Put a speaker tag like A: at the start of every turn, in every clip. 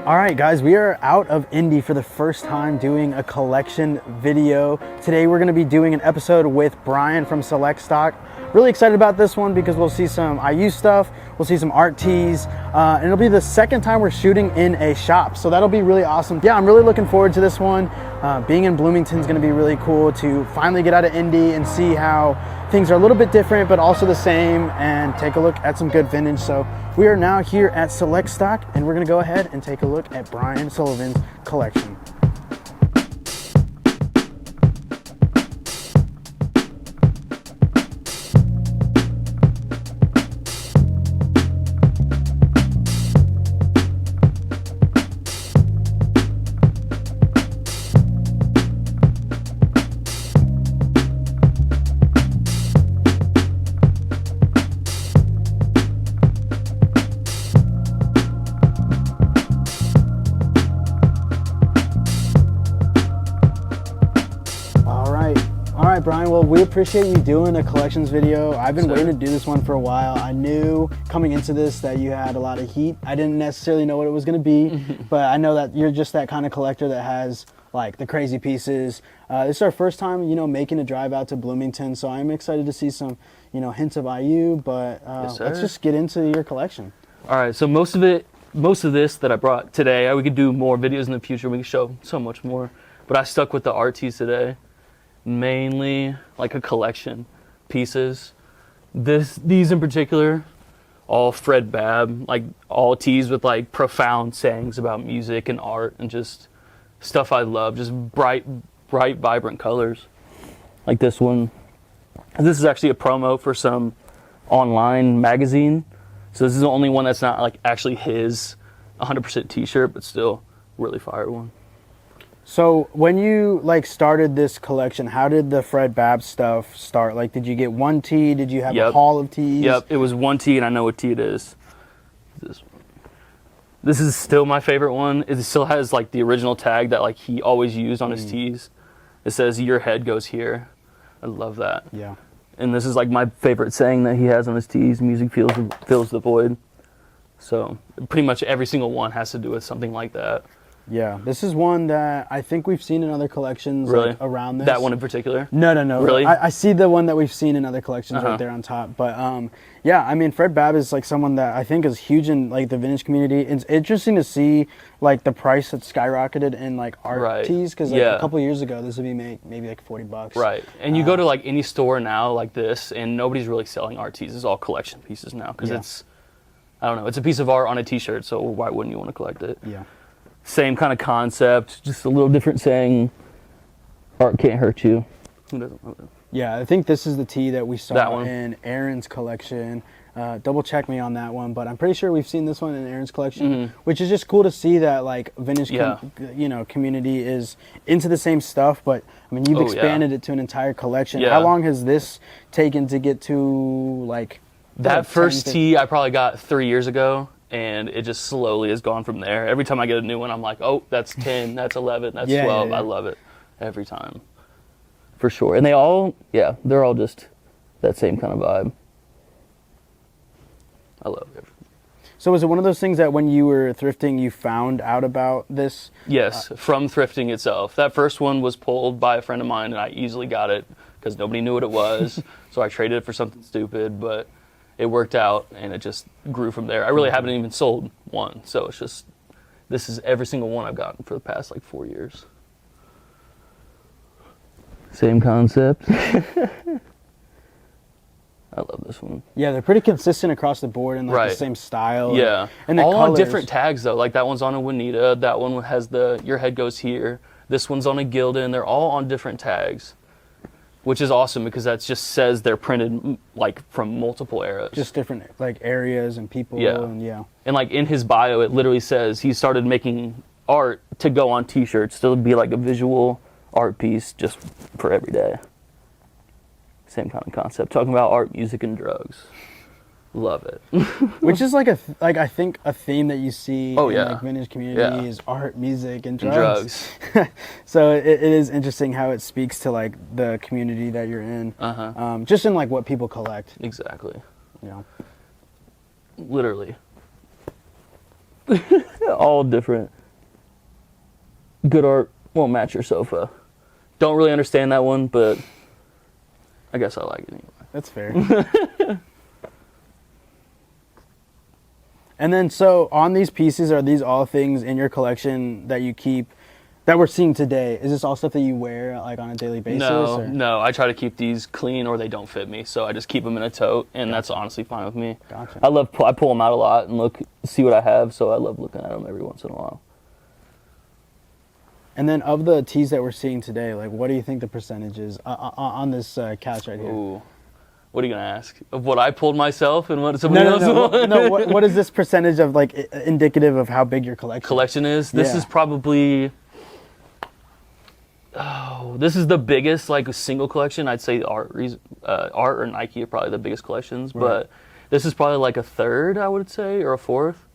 A: All right, guys, we are out of Indy for the first time doing a collection video. Today we're going to be doing an episode with Brian from SLCT Stock. Really excited about this one because we'll see some IU stuff, we'll see some art tees, and it'll be the second time we're shooting in a shop, so that'll be really awesome. Yeah, I'm really looking forward to this one. Being in Bloomington is going to be really cool to finally get out of Indy and see how things are a little bit different but also the same, and take a look at some good vintage. So we are now here at SLCT Stock, and we're going to go ahead and take a look at Brian Sullivan's collection. Brian, well, we appreciate you doing a collections video. I've been waiting to do this one for a while. I knew coming into this that you had a lot of heat. I didn't necessarily know what it was going to be, but I know that you're just that kind of collector that has like the crazy pieces. This is our first time, making a drive out to Bloomington, so I'm excited to see some, hints of IU, but let's just get into your collection.
B: All right, so most of this that I brought today, we could do more videos in the future. We could show so much more, but I stuck with the art tees today. Mainly like a collection pieces. These in particular, all Fred Babb, like all tees with like profound sayings about music and art and just stuff I love. Just bright, vibrant colors. Like this one. This is actually a promo for some online magazine. So this is the only one that's not like actually his 100% t-shirt, but still really fire one.
A: So when you started this collection, how did the Fred Babb stuff start? Like, did you get one tee? Did you have a haul of tees?
B: Yep, it was one tee, and I know what tee it is. This is still my favorite one. It still has like the original tag that like he always used on his tees. It says "Your head goes here." I love that.
A: Yeah.
B: And this is like my favorite saying that he has on his tees: "Music fills the void." So pretty much every single one has to do with something like that.
A: Yeah, this is one that I think we've seen in other collections around this.
B: That one in particular?
A: No.
B: Really?
A: I see the one that we've seen in other collections right there on top. But yeah, I mean, Fred Babb is like someone that I think is huge in like the vintage community. It's interesting to see like the price that skyrocketed in like art tees, because like a couple years ago this would be maybe like $40.
B: Right, and you go to like any store now like this, and nobody's really selling art tees. It's all collection pieces now because it's, I don't know, it's a piece of art on a t-shirt, so why wouldn't you want to collect it?
A: Yeah.
B: Same kind of concept, just a little different saying. Art can't hurt you. Who doesn't love it?
A: Yeah, I think this is the tee that we saw in Aaron's collection. Double check me on that one, but I'm pretty sure we've seen this one in Aaron's collection, which is just cool to see that like vintage community is into the same stuff. But I mean, you've expanded it to an entire collection. How long has this taken to get to like
B: that first tee? I probably got 3 years ago. And it just slowly has gone from there. Every time I get a new one, I'm like, oh, that's 10, that's 11, that's 12. I love it every time, for sure. And they all, they're all just that same kind of vibe. I love it.
A: So was it one of those things that when you were thrifting, you found out about this?
B: Yes, from thrifting itself. That first one was pulled by a friend of mine, and I easily got it because nobody knew what it was. So I traded it for something stupid, but it worked out, and it just grew from there. I really haven't even sold one, so it's just, this is every single one I've gotten for the past like 4 years. Same concept. I love this one.
A: Yeah, they're pretty consistent across the board in like the same style.
B: Yeah,
A: and
B: all
A: colors.
B: On different tags though. Like that one's on a Juanita, that one has the "Your head goes here." This one's on a Gildan. They're all on different tags, which is awesome because that just says they're printed like from multiple eras.
A: Just different like areas and people.
B: And like in his bio, it literally says he started making art to go on t-shirts to be like a visual art piece just for every day. Same kind of concept. Talking about art, music, and drugs. Love it.
A: Which is like I think a theme that you see in like vintage community is art, music, and drugs. So it is interesting how it speaks to like the community that you're in. Just in like what people collect.
B: Exactly.
A: Yeah.
B: Literally. All different. Good art won't match your sofa. Don't really understand that one, but I guess I like it anyway.
A: That's fair. And then, so on these pieces, are these all things in your collection that you keep, that we're seeing today? Is this all stuff that you wear like on a daily basis?
B: No. I try to keep these clean or they don't fit me, so I just keep them in a tote, and that's honestly fine with me.
A: Gotcha.
B: I pull them out a lot and see what I have, so I love looking at them every once in a while.
A: And then, of the tees that we're seeing today, like, what do you think the percentage is on this couch right here?
B: Ooh. What are you gonna ask? Of what I pulled myself and what somebody else won?
A: No. What is this percentage of, like, indicative of how big your collection
B: is? This is probably. This is the biggest like single collection. I'd say art or Nike are probably the biggest collections,
A: right.
B: But this is probably like a third, I would say, or a fourth.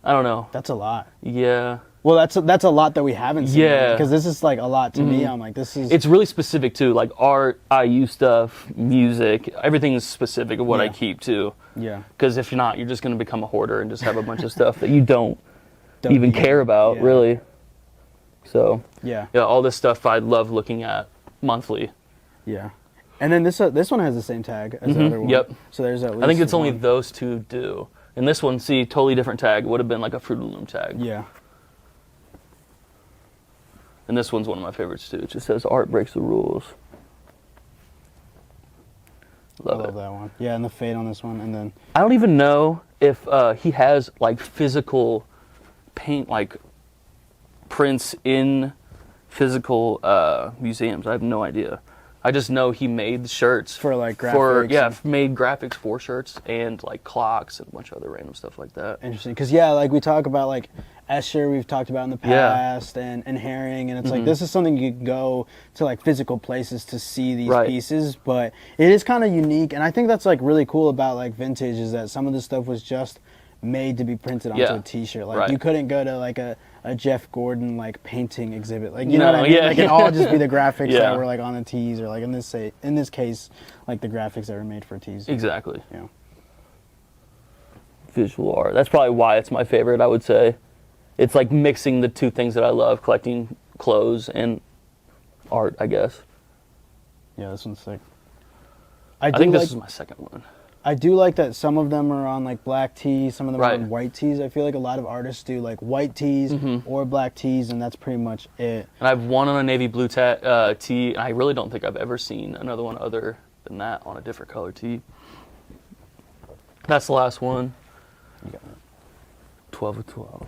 B: I don't know.
A: That's a lot.
B: Yeah.
A: Well, that's a lot that we haven't seen.
B: Yeah.
A: Because this is like a lot to me. I'm like, this is.
B: It's really specific too, like art, IU stuff, music. Everything is specific of what I keep too.
A: Yeah.
B: Because if you're not, you're just gonna become a hoarder and just have a bunch of stuff that you don't even care about, really. So.
A: Yeah.
B: Yeah, all this stuff I love looking at monthly.
A: Yeah. And then this one has the same tag as the other one.
B: Yep.
A: So there's at least.
B: I think it's only
A: one.
B: those two do. And this one, see, totally different tag. It would have been like a Fruit of the Loom tag.
A: Yeah.
B: And this one's one of my favorites too. It just says art breaks the rules.
A: I love that one. Yeah, and the fade on this one, and then
B: I don't even know if he has like physical paint, like prints in physical museums. I have no idea. I just know he made shirts
A: for like graphics.
B: Made graphics for shirts and like clocks and a bunch of other random stuff like that.
A: Interesting, because like we talk about like Escher, we've talked about in the past, and Haring, and it's like this is something you can go to like physical places to see these pieces, but it is kind of unique, and I think that's like really cool about like vintage is that some of this stuff was just made to be printed onto a T-shirt. Like you couldn't go to like a Jeff Gordon like painting exhibit, like you know what I mean? Like it all just be the graphics that were like on the tees, or like in this case, like the graphics that were made for tees.
B: Exactly.
A: Yeah.
B: Visual art. That's probably why it's my favorite. I would say, it's like mixing the two things that I love: collecting clothes and art. I guess.
A: Yeah, this one's sick.
B: I think this is my second one.
A: I do like that some of them are on like black tees, some of them are on white tees. I feel like a lot of artists do like white tees or black tees, and that's pretty much it. And
B: I have one on a navy blue tee. I really don't think I've ever seen another one other than that on a different color tee. That's the last one.
A: You got it.
B: 12 of 12.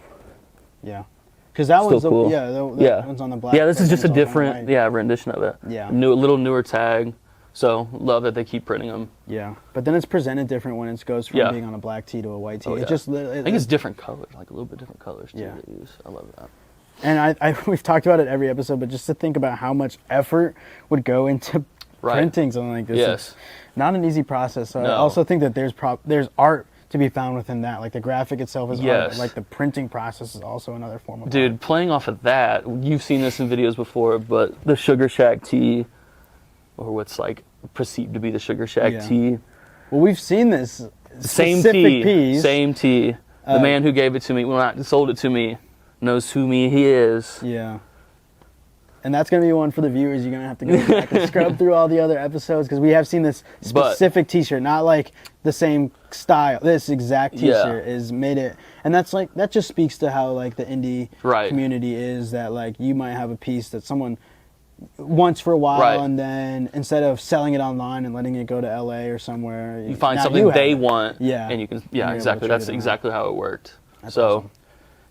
A: Yeah. Because that one's
B: cool.
A: That one's on the black.
B: Yeah, this is just a different rendition of it.
A: Yeah.
B: A little newer tag. So love that they keep printing them.
A: Yeah, but then it's presented different when it goes from being on a black tee to a white tee.
B: Oh, yeah. I think it's different colors, like a little bit different colors too. Yeah. They use. I love that.
A: And we've talked about it every episode, but just to think about how much effort would go into printing something like this.
B: Yes.
A: It's not an easy process. So
B: No.
A: I also think that there's art to be found within that. Like the graphic itself is art, but like the printing process is also another form of art.
B: Playing off of that, you've seen this in videos before, but the Sugar Shack tee, or what's like perceived to be the Sugar Shack tee.
A: Well, we've seen this
B: same tee. The man who gave it to me, sold it to me, knows who he is.
A: Yeah. And that's going to be one for the viewers. You're going to have to go back and scrub through all the other episodes, because we have seen this specific t-shirt, not like the same style. This exact t-shirt is made it. And that's like, that just speaks to how like the indie community is, that like you might have a piece that someone wants for a while, and then instead of selling it online and letting it go to LA or somewhere,
B: you find something they want.
A: Yeah.
B: And you can, exactly. That's exactly how it worked.
A: That's
B: awesome.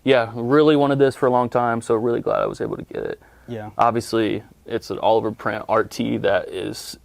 B: Really wanted this for a long time, so really glad I was able to get it.
A: Yeah.
B: Obviously, it's an all-over print art tee that is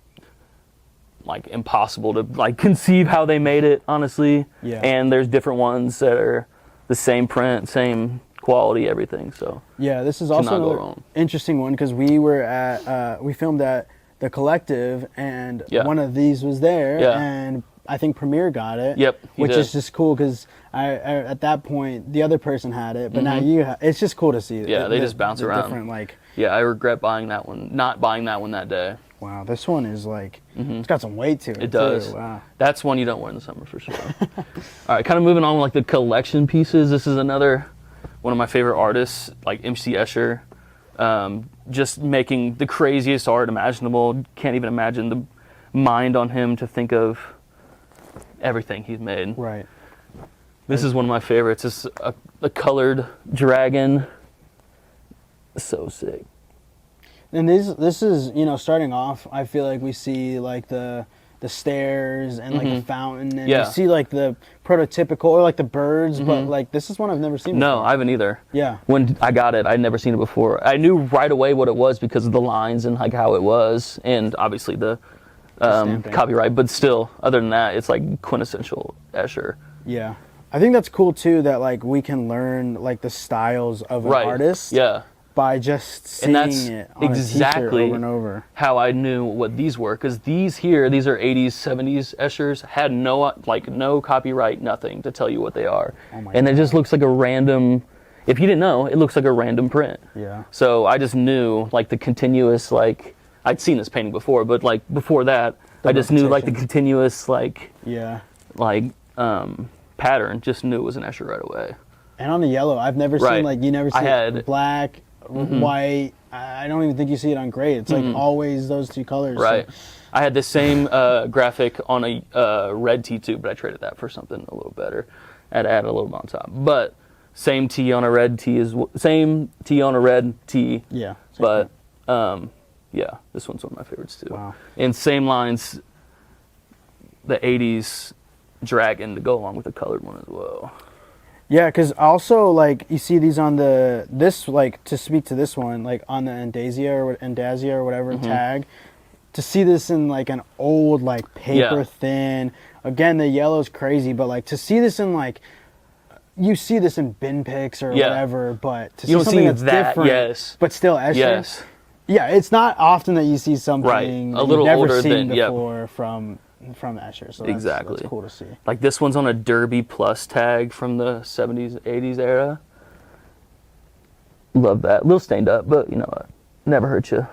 B: like impossible to like conceive how they made it, honestly. Yeah. And there's different ones that are the same print, same quality, everything. So
A: yeah, this is also another interesting one, because we were at we filmed at the Collective, and one of these was there, and I think Premier got it.
B: Yep,
A: which is just cool, because I at that point the other person had it, but now you it's just cool to see.
B: Yeah, they just bounce around.
A: Different, like.
B: Yeah, I regret buying that one, not buying that one that day.
A: Wow, this one is like, it's got some weight to it.
B: It does.
A: Too. Wow.
B: That's one you don't wear in the summer for sure. All right, kind of moving on with like the collection pieces. This is another one of my favorite artists, like MC Escher. Just making the craziest art imaginable. Can't even imagine the mind on him to think of everything he's made.
A: Right.
B: This is one of my favorites. It's a colored dragon. So sick.
A: And this is, you know, starting off, I feel like we see like the stairs and like the fountain, and you see like the prototypical, or like the birds, but like this is one I've never seen before.
B: No, I haven't either.
A: Yeah.
B: When I got it, I'd never seen it before. I knew right away what it was because of the lines and like how it was, and obviously the copyright, but still, other than that, it's like quintessential Escher.
A: Yeah. I think that's cool too, that like we can learn like the styles of an artist.
B: Yeah.
A: By just seeing it on
B: exactly
A: a t-shirt over and over.
B: How I knew what these were, because these are 80s, 70s Eschers, had no copyright, nothing to tell you what they are.
A: Oh my
B: and God. It just looks like a random, if you didn't know, it looks like a random print.
A: Yeah.
B: So I just knew like the continuous, like, I'd seen this painting before, but like before that, I just knew like the continuous like pattern, just knew it was an Escher right away.
A: And on the yellow, I've never seen like, you never see black, white. I don't even think you see it on gray. It's like always those two colors.
B: Right.
A: So.
B: I had the same graphic on a red tee too, but I traded that for something a little better. I had to add a little bit on top. But same tee on a red tee same tee on a red tee.
A: Yeah.
B: But yeah, this one's one of my favorites too.
A: Wow.
B: And same lines, the 80s dragon to go along with the colored one as well.
A: Yeah, because also, like, you see these on this, like, to speak to this one, like, on the Endazia or whatever tag, to see this in, like, an old, like, paper thin, again, the yellow's crazy, but, like, to see this in, like, you see this in bin picks or whatever, but to see something that's different, but still Escher.
B: Yes.
A: Yeah, it's not often that you see something
B: a little
A: you've never
B: older
A: seen
B: than,
A: before from Escher, so that's cool to see.
B: Like this one's on a Derby Plus tag from the 70s, 80s era. Love that. A little stained up, but you know what? Never hurt you.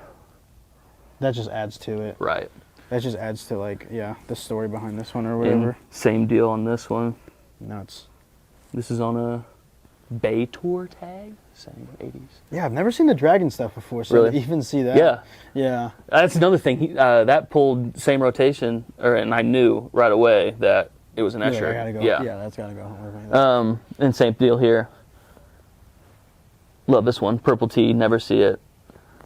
A: That just adds to it.
B: Right.
A: That just adds to, like, the story behind this one or whatever.
B: And same deal on this one.
A: Nuts.
B: This is on a Bay Tour tag. Same 80s.
A: Yeah, I've never seen the dragon stuff before, so to even see that.
B: Yeah.
A: Yeah.
B: That's another thing. That pulled same rotation, and I knew right away that it was an Escher.
A: I gotta go. Yeah, that's gotta go.
B: And same deal here. Love this one. Purple tee, never see it,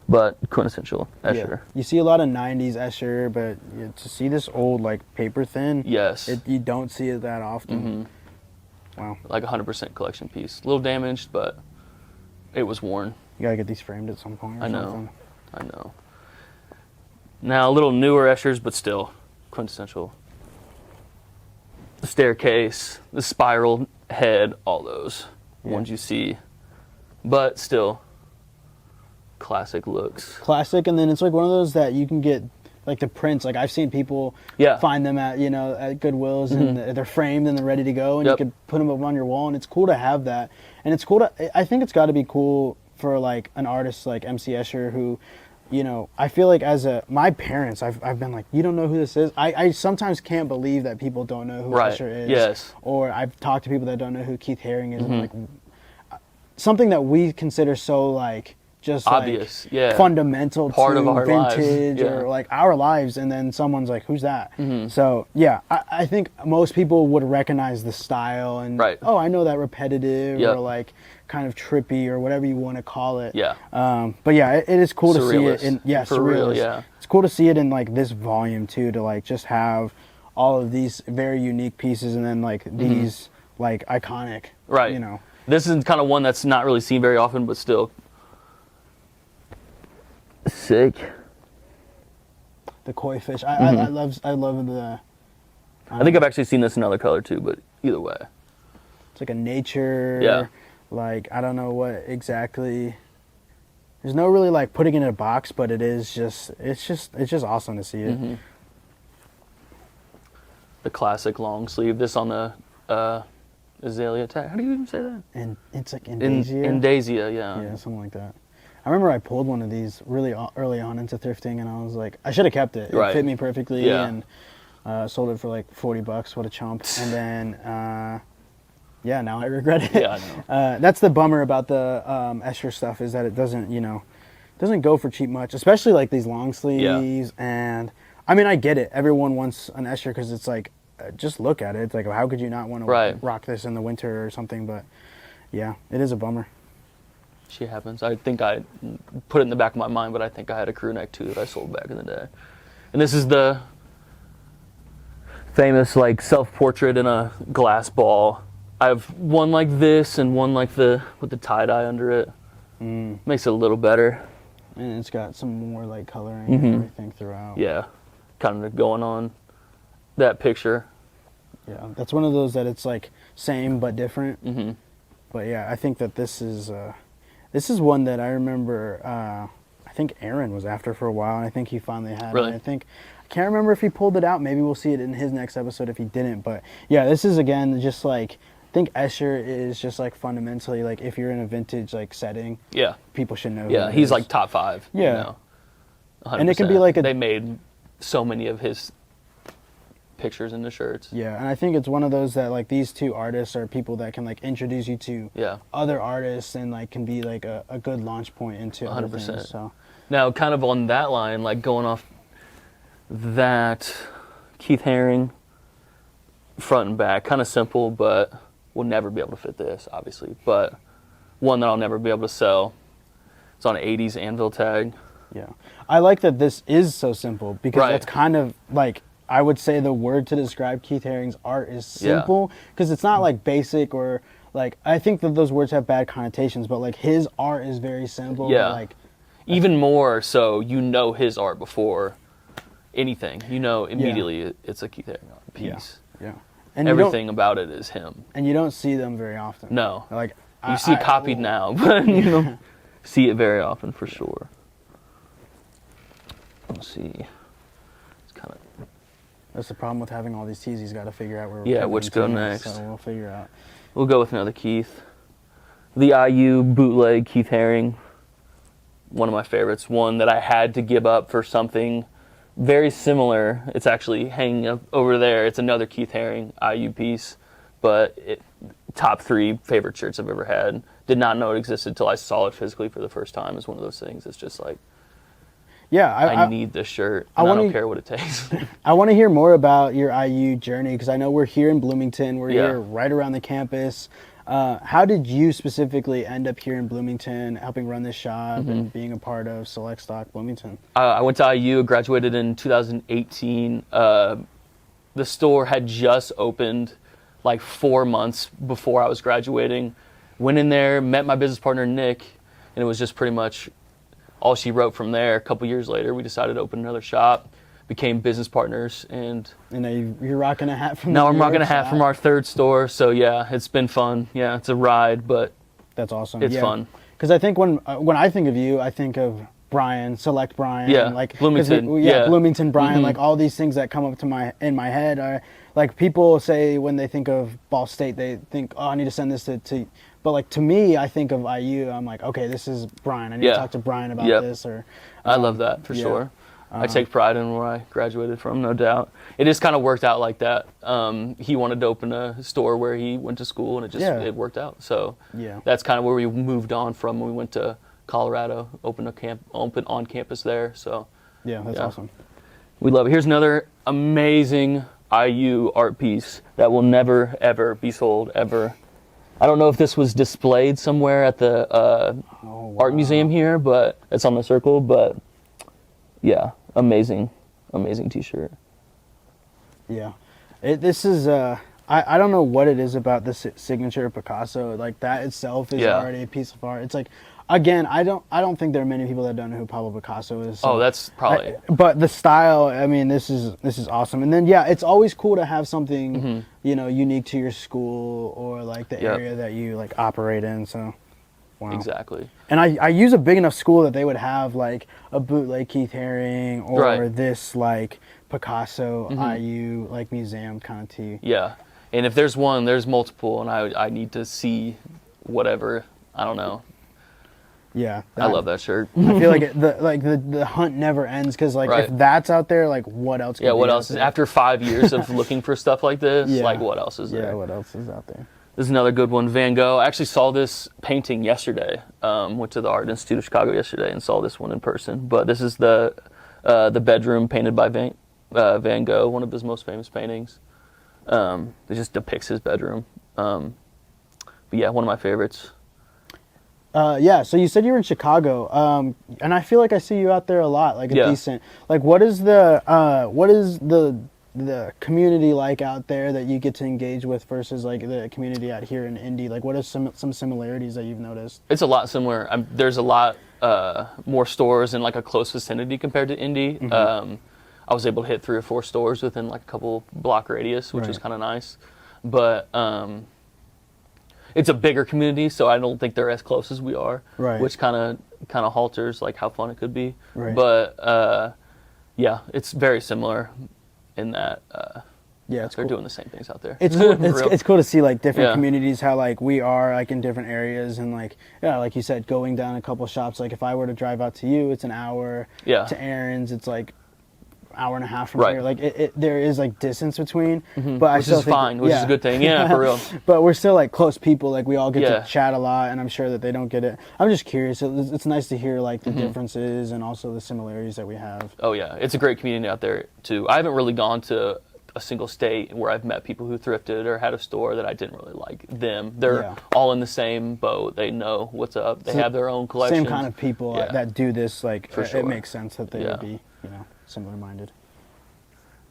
B: but quintessential Escher.
A: Yeah. You see a lot of 90s Escher, but to see this old, like, paper thin, you don't see it that often. Wow. Like
B: 100% collection piece. A little damaged, but it was worn.
A: You gotta get these framed at some point or something.
B: I know. Now a little newer Eschers, but still quintessential. The staircase, the spiral head, all those ones you see, but still classic looks. Classic,
A: and then it's like one of those that you can get, like the prints. Like I've seen people find them at at Goodwills, and they're framed and they're ready to go, and you can put them up on your wall, and it's cool to have that. And it's cool I think it's got to be cool for like an artist like MC Escher who, I feel like my parents, I've been like, you don't know who this is? I sometimes can't believe that people don't know who Escher is.
B: Yes.
A: Or I've talked to people that don't know who Keith Haring is, and like something that we consider so like just
B: obvious,
A: like fundamental
B: part
A: to
B: of our
A: vintage
B: lives.
A: or like our lives, and then someone's like, who's that? So yeah, I think most people would recognize the style and oh, I know that repetitive or like kind of trippy or whatever you want to call it. But yeah, it is cool to see it in surrealist. It's cool to see it in like this volume too, to like just have all of these very unique pieces and then like these like iconic.
B: This is kind of one that's not really seen very often, but still sick.
A: The koi fish. I love the.
B: I think I've actually seen this in another color too, but either way,
A: it's like a nature. Like I don't know what exactly. There's no really like putting it in a box, but it's just awesome to see it. The
B: classic long sleeve. This on the azalea tag. How do you even say that?
A: And it's like Endazia.
B: Endazia, yeah.
A: Yeah, something like that. I remember I pulled one of these really early on into thrifting, and I was like, I should have kept it. It
B: Right.
A: fit me perfectly,
B: Yeah.
A: and sold it for like $40. What a chump! And then, yeah, now I regret it.
B: Yeah, I know.
A: That's the bummer about the Escher stuff, is that it doesn't, doesn't go for cheap much, especially like these long sleeves. And I mean, I get it. Everyone wants an Escher because it's like, just look at it. It's like, how could you not want to
B: Right.
A: rock this in the winter or something? But yeah, it is a bummer.
B: Shit happens. I think I put it in the back of my mind, but I think I had a crew neck too that I sold back in the day. And this is the famous like self-portrait in a glass ball. I have one like this and one like with the tie-dye under it. Makes it a little better.
A: And it's got some more like coloring and everything throughout.
B: Yeah, kind of going on that picture.
A: Yeah, that's one of those that it's like same but different. But yeah, I think that this is one that I remember. I think Aaron was after for a while, and I think he finally had
B: Really?
A: it. I can't remember if he pulled it out. Maybe we'll see it in his next episode if he didn't. But yeah, this is again just like, I think Escher is just like fundamentally like, if you're in a vintage like setting,
B: Yeah,
A: people should know.
B: yeah,
A: who it
B: he's
A: is.
B: like top 5.
A: Yeah.
B: You know,
A: And it can be
B: 100%.
A: like
B: they made so many of his pictures into shirts.
A: Yeah, and I think it's one of those that like these two artists are people that can like introduce you to other artists and like can be like a good launch point into 100%. Other things, so.
B: Now, kind of on that line, like going off that, Keith Haring, front and back, kind of simple, but we'll never be able to fit this, obviously. But one that I'll never be able to sell. It's on an 80s anvil tag.
A: Yeah, I like that this is so simple because
B: Right.
A: that's kind of like, I would say the word to describe Keith Haring's art is simple, because it's not like basic or like, I think that those words have bad connotations, but like his art is very simple.
B: Yeah.
A: But like,
B: even more so, his art before anything. Immediately it's a Keith Haring piece.
A: Yeah. And
B: everything about it is him.
A: And you don't see them very often.
B: No.
A: Like
B: you see it copied now, but you don't see it very often for sure. Let's see. It's kind of.
A: That's the problem with having all these tees. He's got to figure out where.
B: Yeah, which go next.
A: So we'll figure out.
B: We'll go with another Keith. The IU bootleg Keith Haring. One of my favorites. One that I had to give up for something very similar. It's actually hanging up over there. It's another Keith Haring IU piece, but top 3 favorite shirts I've ever had. Did not know it existed until I saw it physically for the first time. It's one of those things. It's just like,
A: yeah, I
B: need this shirt. And I don't care what it takes.
A: I want to hear more about your IU journey, because I know we're here in Bloomington. We're here right around the campus. How did you specifically end up here in Bloomington, helping run this shop and being a part of Select Stock Bloomington?
B: I went to IU, graduated in 2018. The store had just opened like 4 months before I was graduating. Went in there, met my business partner, Nick, and it was just pretty much all she wrote from there. A couple years later, we decided to open another shop, became business partners, and
A: now you're rocking a hat from.
B: Now I'm rocking a hat from our 3rd store. So yeah, it's been fun. Yeah, it's a ride, but
A: that's awesome.
B: It's fun.
A: Because I think when I think of you, I think of Brian, Select Brian,
B: like Bloomington,
A: Bloomington Brian, like all these things that come up to in my head are like, people say when they think of Ball State, they think, oh, I need to send this to. But like, to me, I think of IU. I'm like, okay, this is Brian. I need to talk to Brian about this. Or
B: I love that for sure. I take pride in where I graduated from, no doubt. It just kind of worked out like that. He wanted to open a store where he went to school, and it worked out. So that's kind of where we moved on from when we went to Colorado, opened on campus there. So
A: that's awesome.
B: We love it. Here's another amazing IU art piece that will never ever be sold ever. I don't know if this was displayed somewhere at the art museum here, but it's on the circle. But yeah, amazing t-shirt.
A: Yeah, this is I don't know what it is about this signature of Picasso. Like, that itself is already a piece of art. It's like, again, I don't think there are many people that don't know who Pablo Picasso is. So
B: that's probably.
A: But the style, I mean, this is awesome. And then it's always cool to have something unique to your school or like the area that you like operate in. So. Wow.
B: Exactly.
A: And I use a big enough school that they would have like a bootleg Keith Haring or this like Picasso IU like museum kind of tee.
B: Yeah. And if there's one, there's multiple, and I need to see whatever. I don't know.
A: Yeah,
B: I love that shirt.
A: I feel like the hunt never ends because like
B: Right.
A: if that's out there, like what else?
B: Yeah,
A: could
B: what
A: be out
B: else is
A: there?
B: after 5 years of looking for stuff like this?
A: Yeah.
B: Like what else is
A: Yeah,
B: there?
A: what else is out there?
B: This is another good one, Van Gogh. I actually saw this painting yesterday. Went to the Art Institute of Chicago yesterday and saw this one in person. But this is the bedroom painted by Van Gogh, one of his most famous paintings. It just depicts his bedroom. But yeah, one of my favorites.
A: Yeah, so you said you were in Chicago, and I feel like I see you out there a lot, like a
B: Yeah.
A: decent. Like, what is the community like out there that you get to engage with versus like the community out here in Indy? Like, what are some similarities that you've noticed?
B: It's a lot similar. There's a lot more stores in like a close vicinity compared to Indy. I was able to hit 3 or 4 stores within like a couple block radius, which was
A: Right.
B: kind of nice. But it's a bigger community, so I don't think they're as close as we are,
A: Right.
B: which kind of halters like how fun it could be.
A: Right.
B: But yeah, it's very similar in that
A: Yeah, it's
B: they're
A: cool.
B: doing the same things out there.
A: It's cool.
B: For real.
A: It's cool to see like different
B: Yeah.
A: communities, how like we are like in different areas, and like like you said, going down a couple shops. Like if I were to drive out to you, it's an hour.
B: Yeah.
A: To Aaron's, it's like hour and a half from
B: Right.
A: here. Like there is like distance between, but I
B: Which
A: still
B: is
A: think,
B: fine, which is a good thing. Yeah, for real.
A: But we're still like close people. Like we all get
B: Yeah.
A: to chat a lot, and I'm sure that they don't get it. I'm just curious. It's nice to hear like the differences and also the similarities that we have.
B: Oh yeah, it's a great community out there too. I haven't really gone to a single state where I've met people who thrifted or had a store that I didn't really like them. They're
A: Yeah.
B: all in the same boat. They know what's up. They have their own collection.
A: Same kind of people
B: Yeah.
A: that do this. Like
B: For sure.
A: it makes sense that they
B: Yeah.
A: would be similar minded.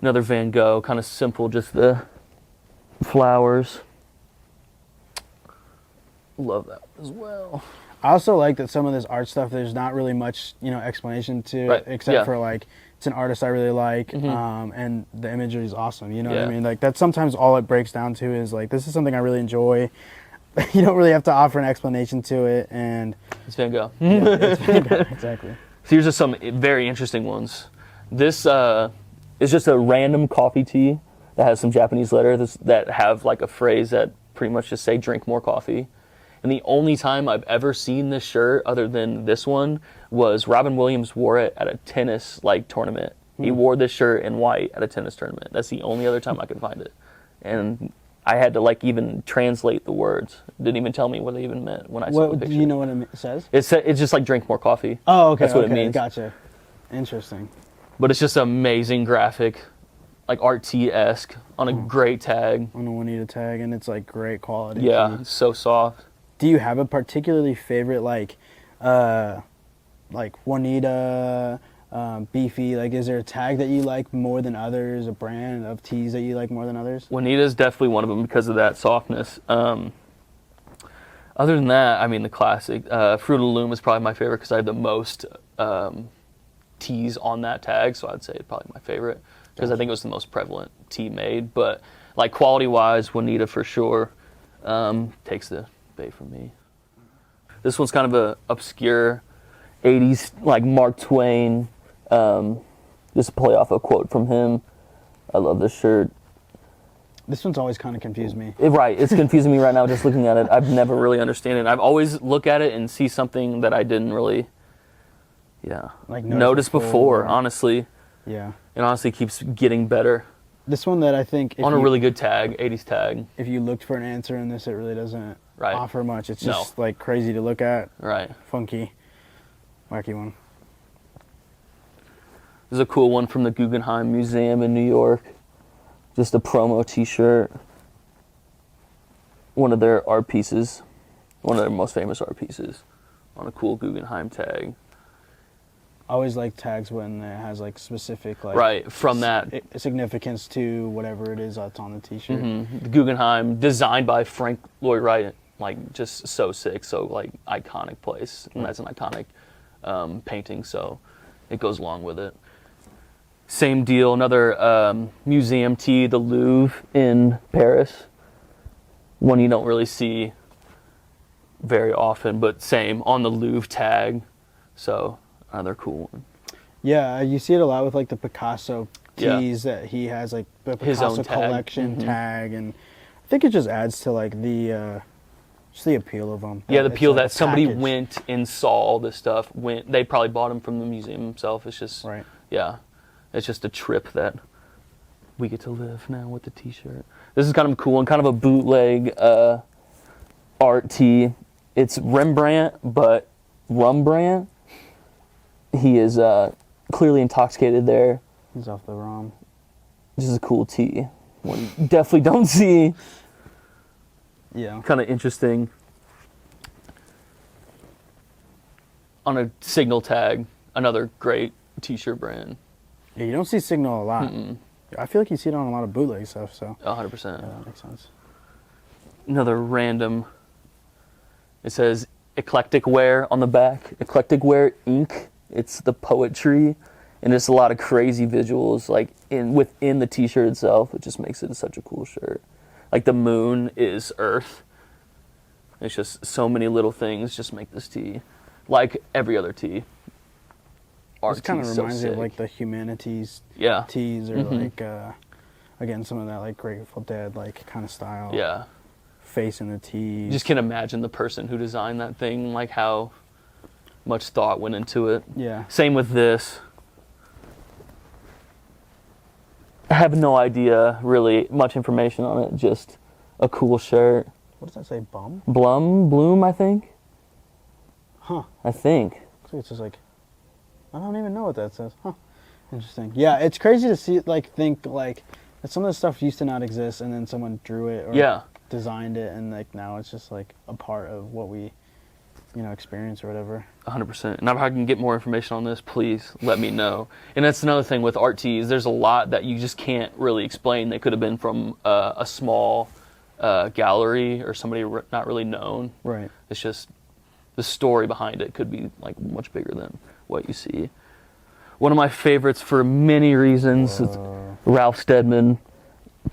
B: Another Van Gogh, kind of simple, just the flowers. Love that as well.
A: I also like that some of this art stuff, there's not really much, explanation to
B: Right,
A: except
B: yeah.
A: for like, it's an artist I really like, and the imagery is awesome. You know what I
B: Yeah.
A: mean? Like that's sometimes all it breaks down to is like, this is something I really enjoy. You don't really have to offer an explanation to it, and
B: It's Van Gogh.
A: exactly.
B: So here's just some very interesting ones. This is just a random coffee tea that has some Japanese letters that have like a phrase that pretty much just say drink more coffee. And the only time I've ever seen this shirt other than this one was Robin Williams wore it at a tennis tournament. He wore this shirt in white at a tennis tournament. That's the only other time I could find it. And I had to even translate the words. It didn't even tell me what they even meant when I saw the
A: What
B: picture.
A: do you know what it says?
B: It's just like drink more coffee.
A: Oh, okay.
B: That's what
A: okay,
B: it means.
A: Gotcha. Interesting.
B: But it's just amazing graphic, like Art T-esque on a great tag.
A: On the Juanita tag, and it's like great quality.
B: Yeah,
A: too.
B: it's so soft.
A: Do you have a particularly favorite like Juanita, beefy? Like, is there a tag that you like more than others? A brand of teas that you like more than others?
B: Juanita's definitely one of them because of that softness. Other than that, I mean, the classic Fruit of the Loom is probably my favorite because I have the most teas on that tag, so I'd say it's probably my favorite because I think it was the most prevalent tea made. But like quality-wise, Juanita for sure takes the bait from me. This one's kind of a obscure 80s like Mark Twain. Just to play off a quote from him. I love this shirt.
A: This one's always kind of confused me.
B: Right, it's confusing me right now just looking at it. I've never really understand it. I've always look at it and see something that I didn't really,
A: Like
B: notice before. Honestly,
A: Yeah.
B: it honestly keeps getting better
A: This one that I think
B: on a really good tag, 80s tag.
A: if you looked for an answer in this, it really doesn't
B: Right.
A: offer much. It's
B: No.
A: just like crazy to look at,
B: Right.
A: funky, wacky one.
B: There's a cool one from the Guggenheim Museum in New York. Just a promo T-shirt. One of their art pieces, one of their most famous art pieces, on a cool Guggenheim tag.
A: I always like tags when it has like specific like
B: Right, from that.
A: significance to whatever it is that's on the T-shirt.
B: The Guggenheim, designed by Frank Lloyd Wright, like just so sick, so like iconic place, and that's an iconic painting, so it goes along with it. Same deal, another museum tee, the Louvre in Paris. One you don't really see very often, but same on the Louvre tag, so another cool one.
A: Yeah, you see it a lot with like the Picasso
B: Yeah.
A: tees that he has, like the
B: His own
A: Picasso
B: tag.
A: collection tag, and I think it just adds to like the Just the appeal of them.
B: Yeah, the appeal
A: like
B: that somebody
A: package.
B: went and saw all this stuff. They probably bought them from the museum himself. It's just,
A: Right.
B: yeah, it's just a trip that we get to live now with the T-shirt. This is kind of cool and kind of a bootleg art tee. It's Rembrandt, but Rum-brandt. He is clearly intoxicated there.
A: He's off the rum.
B: This is a cool tee. One you definitely don't see.
A: Yeah.
B: Kind of interesting. On a Signal tag, another great T-shirt brand.
A: Yeah, you don't see Signal a lot. I feel like you see it on a lot of bootleg stuff, so.
B: 100%.
A: Yeah, that makes sense.
B: Another random. It says Eclectic Wear on the back. Eclectic Wear Inc. It's the poetry, and there's a lot of crazy visuals like within the T-shirt itself. It just makes it such a cool shirt. Like the moon is Earth. It's just so many little things just make this tee like every other tee.
A: It kind of reminds me of like the humanities tees, or like again some of that like Grateful Dead like kind of style.
B: Yeah.
A: Face in the tees.
B: You just can imagine the person who designed that thing, like how much thought went into it.
A: Yeah.
B: Same with this. I have no idea really much information on it, just a cool shirt.
A: What does that say? Bum?
B: Bloom, I think.
A: Huh.
B: I think.
A: Looks like it's just like, I don't even know what that says. Huh. Interesting. Yeah, it's crazy to see, think that some of the stuff used to not exist, and then someone drew it or designed it, and like now it's just like a part of what we, experience or whatever.
B: 100%. And if I can get more information on this, please let me know. And that's another thing with art tees. There's a lot that you just can't really explain. They could have been from a small gallery or somebody not really known.
A: Right.
B: It's just the story behind it could be like much bigger than what you see. One of my favorites for many reasons is Ralph Steadman,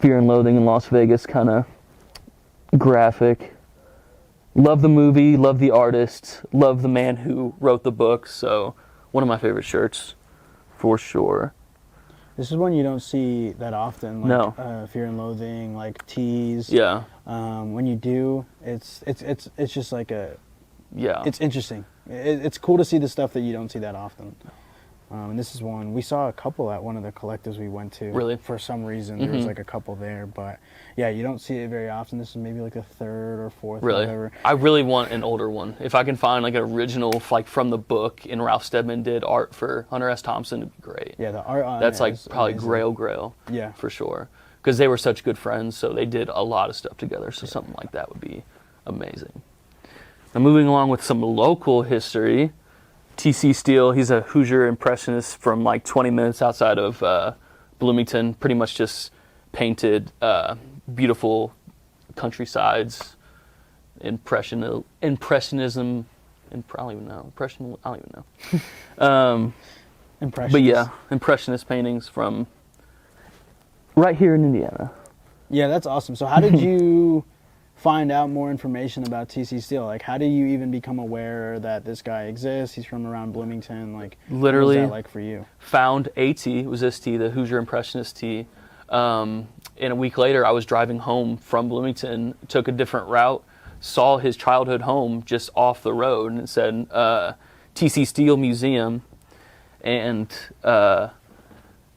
B: Fear and Loathing in Las Vegas kind of graphic. Love the movie, love the artist, love the man who wrote the book. So one of my favorite shirts for sure.
A: This is one you don't see that often. Like,
B: No.
A: Fear and Loathing, like tees.
B: Yeah.
A: When you do, it's just like it's interesting. It's cool to see the stuff that you don't see that often. And this is one, we saw a couple at one of the collectives we went to.
B: Really?
A: For some reason, there was like a couple there, but yeah, you don't see it very often. This is maybe like the third or fourth.
B: Really?
A: Whatever.
B: I really want an older one. If I can find like an original, like from the book, and Ralph Steadman did art for Hunter S. Thompson, it'd be great.
A: Yeah, the art on
B: That's
A: it
B: like
A: is
B: probably
A: amazing.
B: Grail.
A: Yeah.
B: For sure. Because they were such good friends, so they did a lot of stuff together, so something like that would be amazing. Now moving along with some local history, T.C. Steele, he's a Hoosier impressionist from like 20 minutes outside of Bloomington, pretty much just painted beautiful countrysides, impressionism, I don't even know.
A: Impressionist.
B: But yeah, impressionist paintings from right here in Indiana.
A: Yeah, that's awesome. So how did you find out more information about T.C. Steele? Like, how do you even become aware that this guy exists? He's from around Bloomington. Like,
B: literally,
A: what was that like for you?
B: Found a tee, it was this tee, the Hoosier Impressionist tee. And a week later, I was driving home from Bloomington, took a different route, saw his childhood home just off the road, and it said T.C. Steele Museum. And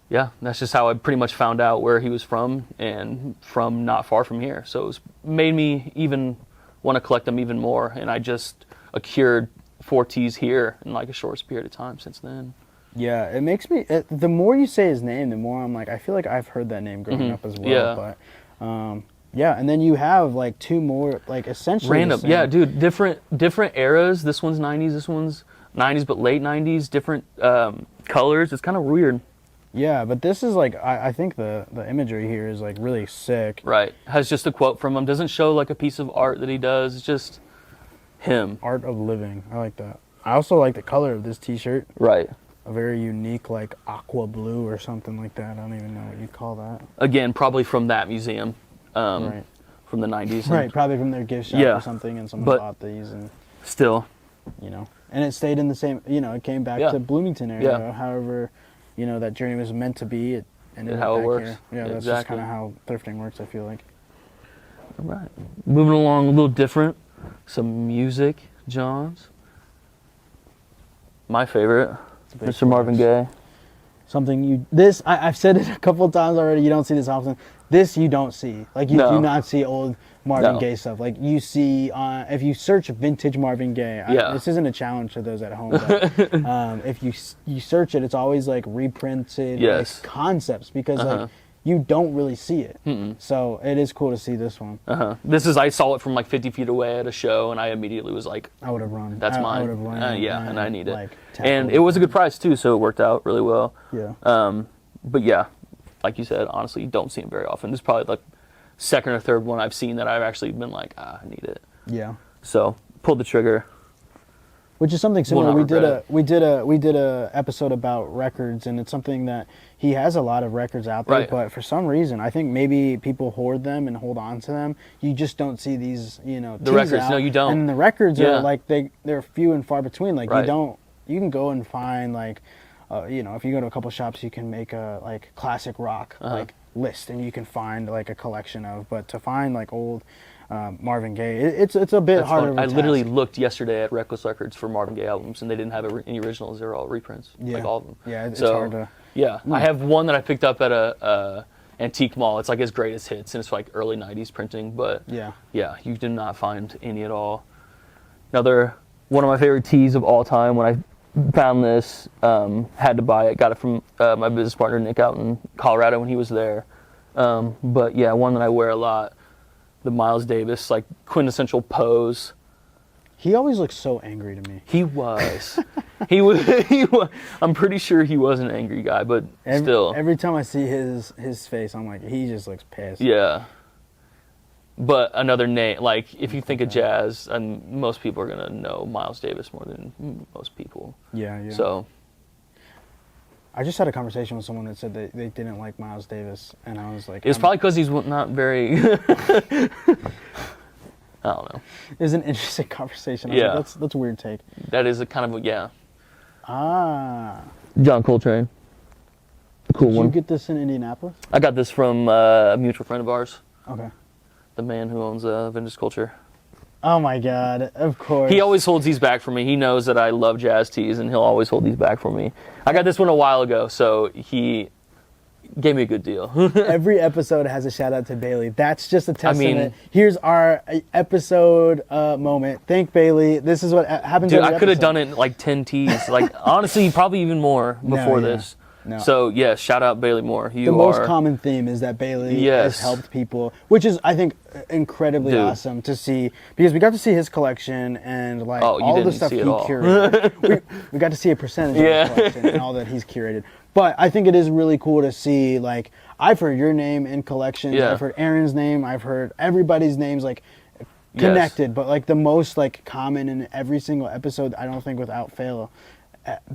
B: yeah, that's just how I pretty much found out where he was from, and from not far from here. So it made me even want to collect them even more, and I just acquired 4 tees here in like a short period of time since then.
A: Yeah, it makes me, the more you say his name, the more I'm like, I feel like I've heard that name growing up as well.
B: Yeah.
A: But yeah, and then you have like 2 more, like essentially
B: Random,
A: the same.
B: yeah, dude, different eras. This one's 90s, this one's 90s, but late 90s, different colors. It's kind of weird.
A: Yeah, but this is like, I think the imagery here is like really sick.
B: Right. Has just a quote from him. Doesn't show like a piece of art that he does. It's just him.
A: Art of living. I like that. I also like the color of this t-shirt.
B: Right.
A: A very unique like aqua blue or something like that. I don't even know what you'd call that.
B: Again, probably from that museum.
A: Right.
B: From the 90s.
A: Right, probably from their gift shop or something, and someone bought these, and
B: still,
A: and it stayed in the same, it came back to Bloomington area, however, that journey was meant to be, it ended
B: how
A: up
B: it
A: back
B: works.
A: here. Yeah, that's just kind of how thrifting works, I feel like.
B: all right. Moving along a little different. some music, Johns. My favorite,
A: big
B: Mr. Marvin Gaye.
A: Something I've said it a couple of times already. You don't see this often. This you don't see. Like you do not see old Marvin Gaye stuff. Like you see, if you search vintage Marvin Gaye. This isn't a challenge to those at home. But, if you search it, it's always like reprinted like, concepts because like you don't really see it. So it is cool to see this one.
B: I saw it from like 50 feet away at a show, and I immediately was like,
A: I would have run.
B: That's mine.
A: I would have run.
B: And I need it.
A: Like,
B: and it was a good price too, so it worked out really well.
A: Yeah.
B: But yeah, like you said, honestly, you don't see it very often. This is probably like second or third one I've seen that I've actually been like, I need it.
A: Yeah.
B: So pulled the trigger.
A: Which is something similar. We did a episode about records, and it's something that he has a lot of records out there, but for some reason, I think maybe people hoard them and hold on to them. You just don't see these, the
B: records.
A: out.
B: No, you don't.
A: And the records are like they're few and far between. Like you can go and find like, if you go to a couple shops, you can make a like classic rock like list, and you can find like a collection of. But to find like old Marvin Gaye, it's a bit harder. Of a
B: I literally
A: task.
B: looked yesterday at Reckless Records for Marvin Gaye albums, and they didn't have any originals. They were all reprints, like all of them.
A: Yeah, it's hard to.
B: Yeah, I have one that I picked up at a antique mall. It's like his greatest hits, and it's like early '90s printing. But yeah, you do not find any at all. Another one of my favorite tees of all time. When I found this, had to buy it. Got it from my business partner Nick out in Colorado when he was there. But yeah, one that I wear a lot. The Miles Davis, like quintessential pose.
A: He always looks so angry to me.
B: He was. he was. I'm pretty sure he was an angry guy, but still.
A: Every time I see his face, I'm like, he just looks pissed.
B: Yeah. But another name, like if you think of jazz, and most people are gonna know Miles Davis more than most people.
A: Yeah.
B: So.
A: I just had a conversation with someone that said they didn't like Miles Davis, and I was like...
B: It's probably because he's not very... I don't know.
A: It was an interesting conversation. Like, that's a weird take.
B: That is a kind of,
A: Ah.
B: John Coltrane. Cool one.
A: Did you get this in Indianapolis?
B: I got this from a mutual friend of ours.
A: Okay.
B: The man who owns Vintage Culture.
A: Oh my God, of course.
B: He always holds these back for me. He knows that I love jazz tees, and he'll always hold these back for me. I got this one a while ago, so he gave me a good deal.
A: Every episode has a shout out to Bailey. That's just a testament. Here's our episode moment. Thank Bailey. This is what happens.
B: Dude, I could have done it in like 10 tees. Like honestly, probably even more before this. No. So yeah, shout out Bailey Moore.
A: The most common theme is that Bailey has helped people, which is I think incredibly awesome to see, because we got to see his collection and like all the stuff he curated. we got to see a percentage of his collection and all that he's curated. But I think it is really cool to see, like, I've heard your name in collections, I've heard Aaron's name, I've heard everybody's names like connected, but like the most like common in every single episode, I don't think without fail,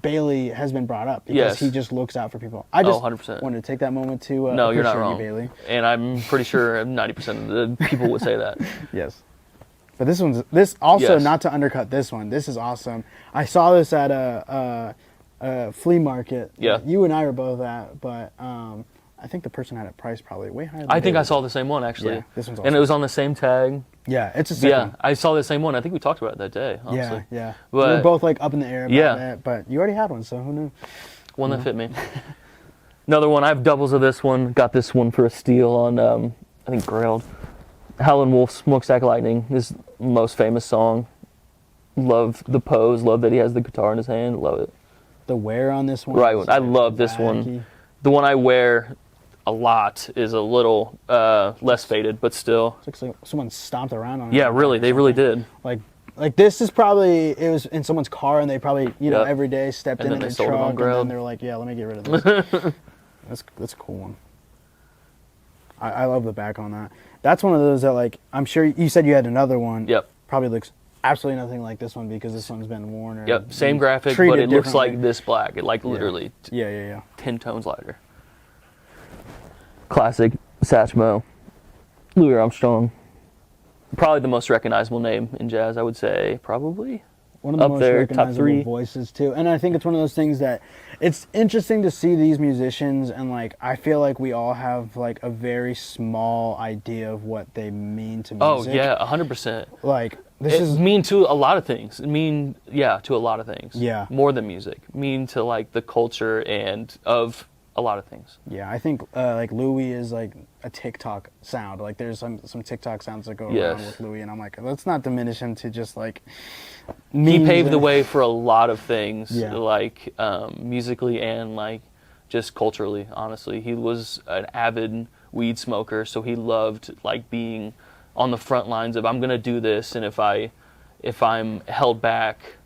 A: Bailey has been brought up because he just looks out for people. I just
B: 100%.
A: wanted to take that moment to
B: no, you're not wrong,
A: Bailey.
B: And I'm pretty sure 90% of the people would say that.
A: Yes. But this also, not to undercut this one, this is awesome. I saw this at a flea market.
B: Yeah.
A: You and I were both at, but I think the person had it priced probably way higher than
B: I think I saw the same one actually.
A: Yeah, this one's awesome.
B: And it was on the same tag.
A: Yeah, it's a sick one.
B: I saw the same one. I think we talked about it that day, honestly.
A: Yeah.
B: But
A: we were both like up in the air about it, but you already had one, so who knew?
B: One that fit me. Another one, I have doubles of this one. Got this one for a steal on, I think, Grailed. Howlin' Wolf's Smokestack Lightning, his most famous song. Love the pose, love that he has the guitar in his hand, love it.
A: The wear on this one.
B: Right, I love this one. The one I wear a lot is a little less faded, but still.
A: It's like someone stomped around on it.
B: Yeah, really, they really did.
A: Like this is probably, it was in someone's car and they probably, every day stepped in their truck and then they were like, yeah, let me get rid of this. That's a cool one. I love the back on that. That's one of those that, like, I'm sure you said you had another one.
B: Yep.
A: Probably looks absolutely nothing like this one because this one's been worn. Or
B: yep, same graphic, but it looks like this black. It like literally 10 tones lighter. Classic Sachmo. Louis Armstrong. Probably the most recognizable name in jazz, I would say. Probably.
A: One of the
B: up
A: most
B: there,
A: recognizable
B: top 3
A: voices too. And I think it's one of those things that it's interesting to see these musicians, and like I feel like we all have like a very small idea of what they mean to music.
B: Oh yeah, 100%.
A: Like This is
B: mean to a lot of things. To a lot of things.
A: Yeah.
B: More than music. Mean to like the culture and of a lot of things.
A: Yeah, I think like Louis is like a TikTok sound. Like there's some TikTok sounds that go around with Louis, and I'm like, let's not diminish him to just like.
B: He paved the way for a lot of things,
A: Yeah.
B: like musically and like just culturally. Honestly, he was an avid weed smoker, so he loved like being on the front lines of I'm gonna do this, and if I'm held back,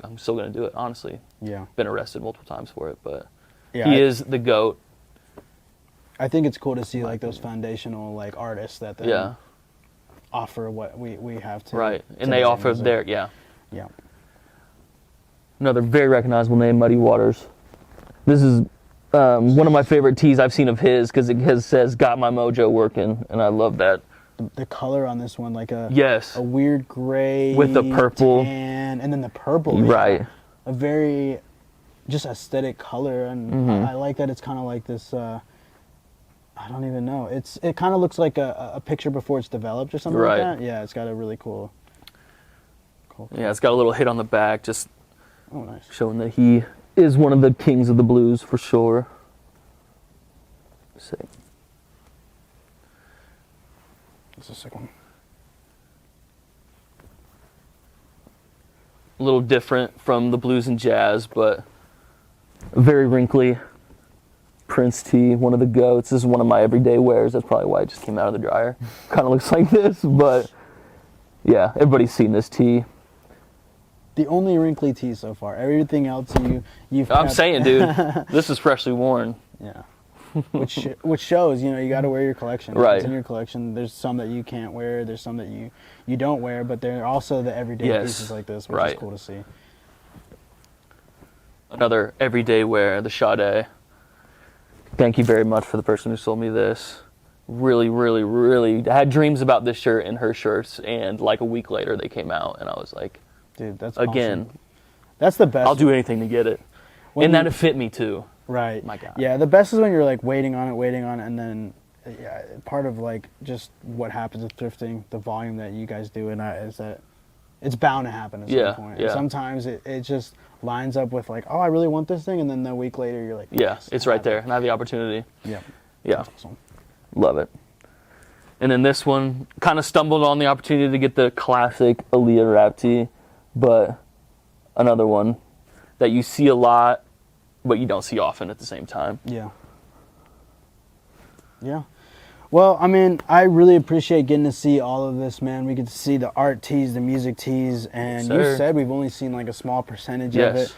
B: I'm still gonna do it. Honestly,
A: Yeah.
B: been arrested multiple times for it, but
A: Yeah,
B: he is the GOAT.
A: I think it's cool to see like those foundational like artists that then
B: Yeah,
A: offer what we have to.
B: right.
A: to
B: And they
A: the
B: offer
A: music.
B: yeah.
A: Yeah.
B: Another very recognizable name, Muddy Waters. This is one of my favorite tees I've seen of his because it says "Got my mojo working," and I love that.
A: The color on this one, like a weird gray
B: with the purple,
A: tan, and then the purple,
B: right?
A: A very just aesthetic color, and I like that it's kind of like this. I don't even know. It kind of looks like a picture before it's developed or something like that. Yeah, it's got a really cool.
B: Yeah, it's got a little hit on the back, just
A: nice.
B: Showing that he is one of the kings of the blues for sure. Sick.
A: That's a sick one.
B: A little different from the blues and jazz, but very wrinkly. Prince tee, one of the goats. This is one of my everyday wears. That's probably why it just came out of the dryer. Kind of looks like this, but yeah, everybody's seen this tee.
A: The only wrinkly tee so far. Everything else you've.
B: I'm saying, dude, this is freshly worn.
A: Yeah. Which shows, you got to wear your collection.
B: Right.
A: It's in your collection. There's some that you can't wear. There's some that you don't wear, but there are also the everyday pieces like this, which is cool to see.
B: Another everyday wear, the Sade. Thank you very much for the person who sold me this. Really, really, really. I had dreams about this shirt and her shirts, and like a week later they came out, and I was like,
A: dude, that's
B: again.
A: Awesome. That's the best.
B: I'll do anything to get it. And that it fit me too.
A: Right.
B: My God.
A: Yeah, the best is when you're like waiting on it, and then part of like just what happens with thrifting, the volume that you guys do, and is that it's bound to happen at some point.
B: Yeah.
A: And sometimes it just lines up with like, oh, I really want this thing, and then a week later you're like, yes,
B: it's right there, and I have the opportunity.
A: Yeah.
B: Yeah.
A: That's awesome.
B: Love it. And then this one, kind of stumbled on the opportunity to get the classic Aaliyah wrap tee, but another one that you see a lot, but you don't see often at the same time.
A: Yeah. Yeah. Well, I mean, I really appreciate getting to see all of this, man. We get to see the art tees, the music tees, and you said we've only seen like a small percentage of it.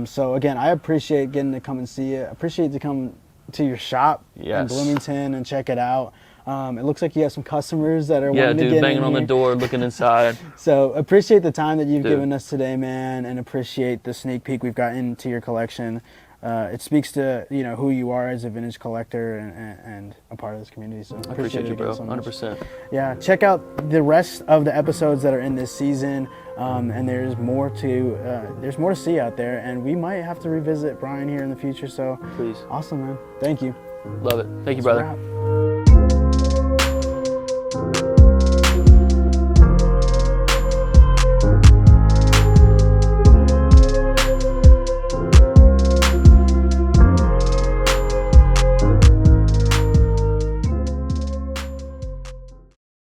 A: So again, I appreciate getting to come and see it. I appreciate to come to your shop in Bloomington and check it out. It looks like you have some customers that are wanting to get
B: banging
A: in
B: on the
A: here.
B: door, looking inside.
A: So appreciate the time that you've given us today, man, and appreciate the sneak peek we've got into your collection. It speaks to who you are as a vintage collector and a part of this community. So
B: I appreciate you, bro.
A: so much.
B: 100%.
A: Yeah, check out the rest of the episodes that are in this season, and there's more to see out there, and we might have to revisit Brian here in the future. So
B: please,
A: awesome, man. Thank you.
B: Love it. Thank you, brother.